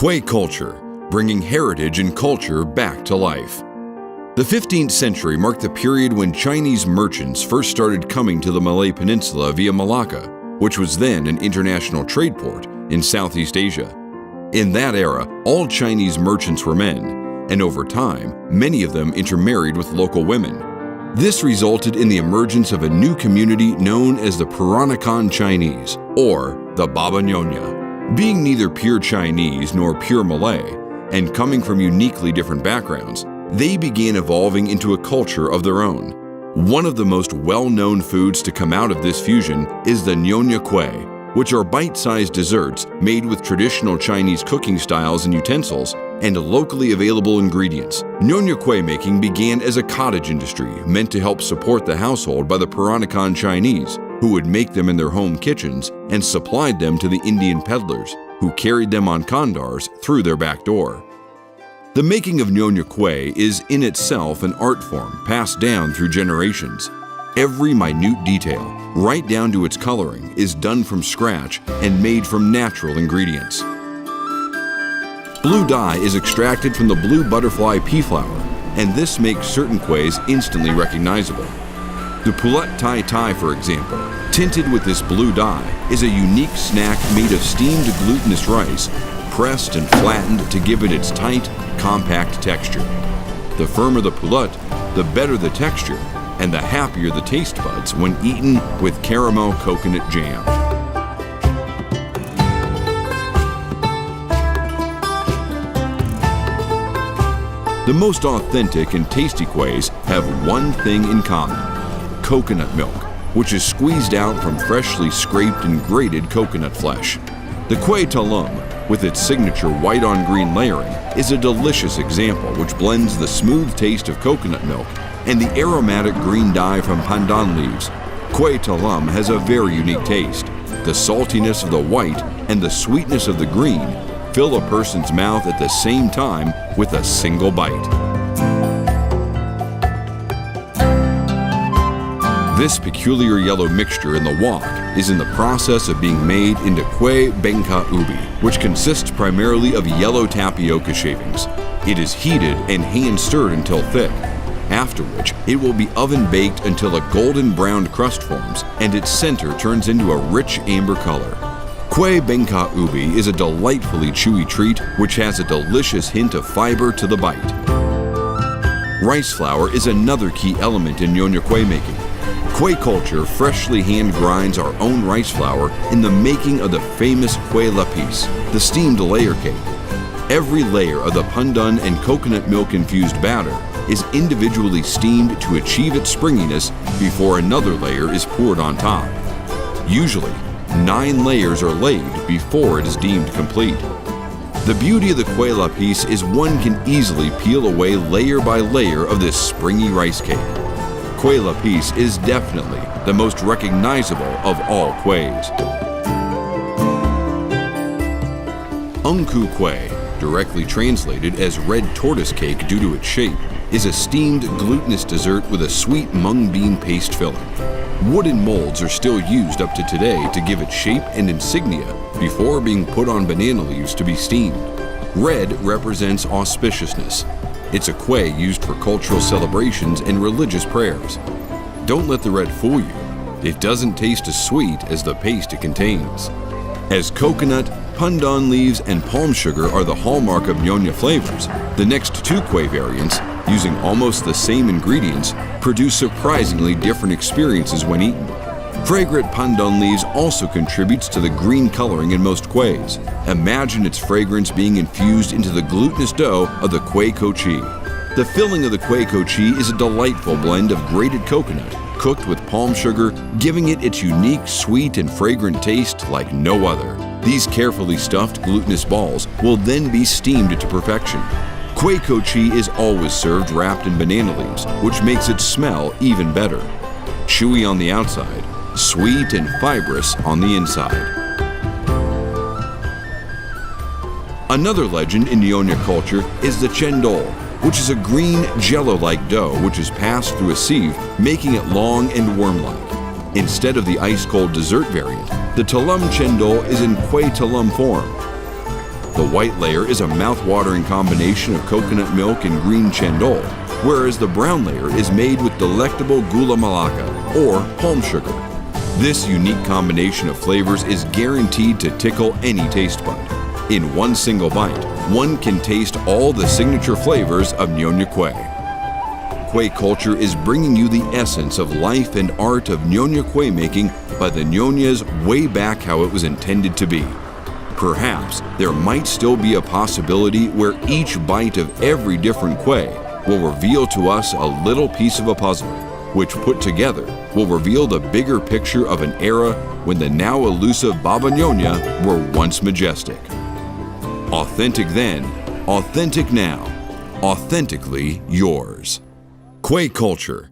Kuih culture, bringing heritage and culture back to life. The 15th century marked the period when Chinese merchants first started coming to the Malay Peninsula via Malacca, which was then an international trade port in Southeast Asia. In that era, all Chinese merchants were men, and over time, many of them intermarried with local women. This resulted in the emergence of a new community known as the Peranakan Chinese, or the Baba Nyonya. Being neither pure Chinese nor pure Malay, and coming from uniquely different backgrounds, they began evolving into a culture of their own. One of the most well-known foods to come out of this fusion is the Nyonya Kuih, which are bite-sized desserts made with traditional Chinese cooking styles and utensils and locally available ingredients. Nyonya Kuih making began as a cottage industry meant to help support the household by the Peranakan Chinese, who would make them in their home kitchens and supplied them to the Indian peddlers, who carried them on kandars through their back door. The making of Nyonya Kuih is in itself an art form passed down through generations. Every minute detail, right down to its coloring, is done from scratch and made from natural ingredients. Blue dye is extracted from the blue butterfly pea flower, and this makes certain kuihs instantly recognizable. The pulut tai tai, for example, tinted with this blue dye, is a unique snack made of steamed glutinous rice, pressed and flattened to give it its tight, compact texture. The firmer the pulut, the better the texture, and the happier the taste buds when eaten with caramel coconut jam. The most authentic and tasty kuihs have one thing in common: coconut milk, which is squeezed out from freshly scraped and grated coconut flesh. The kuih talam, with its signature white-on-green layering, is a delicious example which blends the smooth taste of coconut milk and the aromatic green dye from pandan leaves. Kuih talam has a very unique taste. The saltiness of the white and the sweetness of the green fill a person's mouth at the same time with a single bite. This peculiar yellow mixture in the wok is in the process of being made into kuih bengka ubi, which consists primarily of yellow tapioca shavings. It is heated and hand-stirred until thick, after which it will be oven-baked until a golden brown crust forms and its center turns into a rich amber color. Kuih bengka ubi is a delightfully chewy treat which has a delicious hint of fiber to the bite. Rice flour is another key element in Nyonya Kuih making. Kuih culture freshly hand grinds our own rice flour in the making of the famous kuih lapis, the steamed layer cake. Every layer of the pandan and coconut milk infused batter is individually steamed to achieve its springiness before another layer is poured on top. Usually, 9 layers are laid before it is deemed complete. The beauty of the kuih lapis is one can easily peel away layer by layer of this springy rice cake. Kuih lapis is definitely the most recognizable of all kuihs. Ungku kuih, directly translated as red tortoise cake due to its shape, is a steamed glutinous dessert with a sweet mung bean paste filling. Wooden molds are still used up to today to give it shape and insignia before being put on banana leaves to be steamed. Red represents auspiciousness. It's a kuih used for cultural celebrations and religious prayers. Don't let the red fool you. It doesn't taste as sweet as the paste it contains. As coconut, pandan leaves, and palm sugar are the hallmark of Nyonya flavors, the next 2 kuih variants, using almost the same ingredients, produce surprisingly different experiences when eaten. Fragrant pandan leaves also contributes to the green coloring in most kuihs. Imagine its fragrance being infused into the glutinous dough of the kuih kochi. The filling of the kuih kochi is a delightful blend of grated coconut, cooked with palm sugar, giving it its unique sweet and fragrant taste like no other. These carefully stuffed glutinous balls will then be steamed to perfection. Kuih kochi is always served wrapped in banana leaves, which makes it smell even better. Chewy on the outside, sweet and fibrous on the inside. Another legend in Nyonya culture is the chendol, which is a green jello-like dough which is passed through a sieve, making it long and worm-like. Instead of the ice-cold dessert variant, the talam chendol is in kuih talam form. The white layer is a mouth-watering combination of coconut milk and green chendol, whereas the brown layer is made with delectable gula melaka, or palm sugar. This unique combination of flavors is guaranteed to tickle any taste bud. In one single bite, one can taste all the signature flavors of Nonya Kuih. Kuih culture is bringing you the essence of life and art of Nonya Kuih making by the Nonyas way back how it was intended to be. Perhaps there might still be a possibility where each bite of every different kuih will reveal to us a little piece of a puzzle, which put together will reveal the bigger picture of an era when the now elusive Baba Nyonya were once majestic. Authentic then, authentic now, authentically yours. Kuih culture,